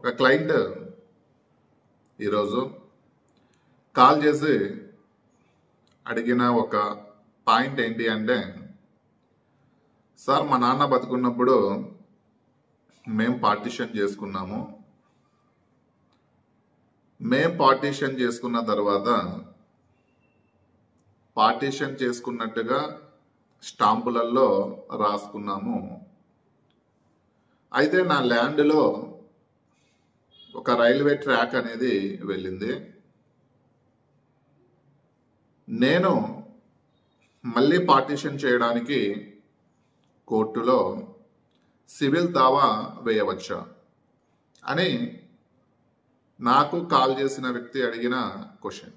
ఒక క్లయింట్ ఈరోజు కాల్ చేసి అడిగిన ఒక పాయింట్ ఏంటి అంటే, సార్ మా నాన్న బతుకున్నప్పుడు మేం పార్టీషన్ చేసుకున్నాము. మేం పార్టీషన్ చేసుకున్న తర్వాత పార్టీషన్ చేసుకున్నట్టుగా స్టాంపులలో రాసుకున్నాము. అయితే నా ల్యాండ్లో ఒక రైల్వే ట్రాక్ అనేది వెళ్ళింది. నేను మళ్ళీ పార్టీషన్ చేయడానికి కోర్టులో సివిల్ దావా వేయవచ్చా అని నాకు కాల్ చేసిన వ్యక్తి అడిగిన క్వశ్చన్.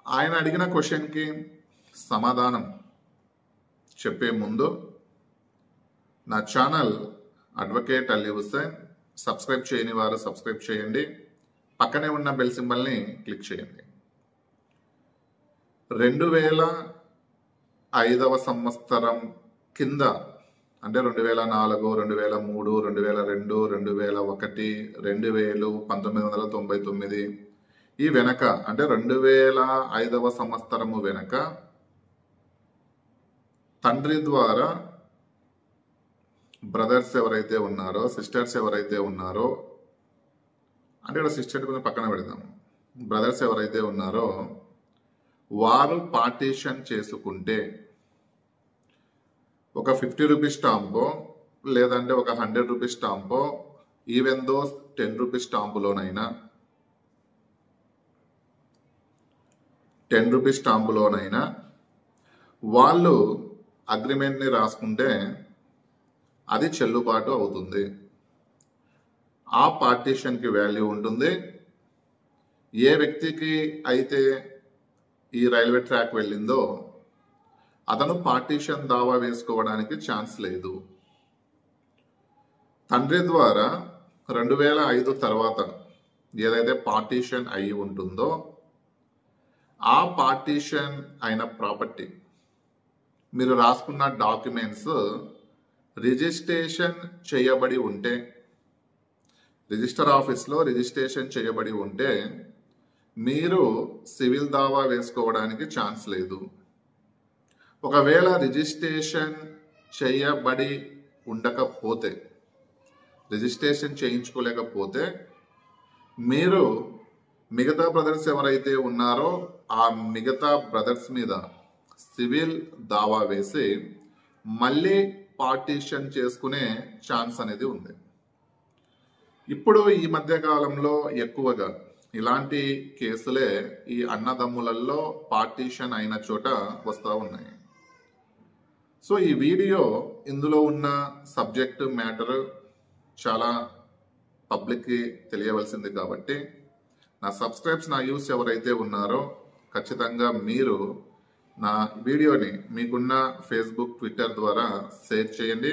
ఆయన అడిగిన క్వశ్చన్కి సమాధానం చెప్పే ముందు నా channel advocate Ali Hussain subscribe చేయని వారు సబ్స్క్రైబ్ చేయండి, పక్కనే ఉన్న బెల్ సింబల్ని క్లిక్ చేయండి. 2005వ సంవత్సరం కింద అంటే 2004, 2003, 2002, 2001, 2000, 1999 ఈ వెనక అంటే 2005వ సంవత్సరము వెనక తండ్రి ద్వారా బ్రదర్స్ ఎవరైతే ఉన్నారో, సిస్టర్స్ ఎవరైతే ఉన్నారో, అంటే ఇక్కడ సిస్టర్ కొంచెం పక్కన పెడదాం, బ్రదర్స్ ఎవరైతే ఉన్నారో వారు పార్టీషన్ చేసుకుంటే ఒక 50 రూపీస్ స్టాంపో లేదంటే ఒక 100 రూపీస్ స్టాంపో, ఈవెన్ దో 10 రూపీస్ స్టాంపులోనైనా 10 రూపీస్ స్టాంపులోనైనా వాళ్ళు అగ్రిమెంట్ని రాసుకుంటే అది చెల్లుబాటు అవుతుంది. ఆ పార్టీషన్కి వాల్యూ ఉంటుంది. ఏ వ్యక్తికి అయితే ఈ రైల్వే ట్రాక్ వెళ్ళిందో అతను పార్టీషన్ దావా వేసుకోవడానికి ఛాన్స్ లేదు. తండ్రి ద్వారా 2005 తర్వాత ఏదైతే పార్టీషన్ అయి ఉంటుందో ఆ పార్టీషన్ అయిన ప్రాపర్టీ మీరు రాసుకున్న డాక్యుమెంట్స్ రిజిస్ట్రేషన్ చేయబడి ఉంటే, రిజిస్టర్ ఆఫీస్లో రిజిస్ట్రేషన్ చేయబడి ఉంటే మీరు సివిల్ దావా వేసుకోవడానికి ఛాన్స్ లేదు. ఒకవేళ రిజిస్ట్రేషన్ చేయబడి ఉండకపోతే, రిజిస్ట్రేషన్ చేయించుకోలేకపోతే మీరు మిగతా బ్రదర్స్ ఎవరైతే ఉన్నారో ఆ మిగతా బ్రదర్స్ మీద సివిల్ దావా వేసి మళ్ళీ పార్టీషన్ చేసుకునే ఛాన్స్ అనేది ఉంది. ఇప్పుడు ఈ మధ్య కాలంలో ఎక్కువగా ఇలాంటి కేసులే ఈ అన్నదమ్ములలో పార్టీషన్ అయిన చోట వస్తూ ఉన్నాయి. సో ఈ వీడియో ఇందులో ఉన్న సబ్జెక్ట్ మ్యాటర్ చాలా పబ్లిక్కి తెలియవలసింది కాబట్టి నా సబ్స్క్రైబ్స్, నా యూస్ ఎవరైతే ఉన్నారో ఖచ్చితంగా మీరు నా వీడియోని మీకున్న ఫేస్బుక్, ట్విట్టర్ ద్వారా షేర్ చేయండి.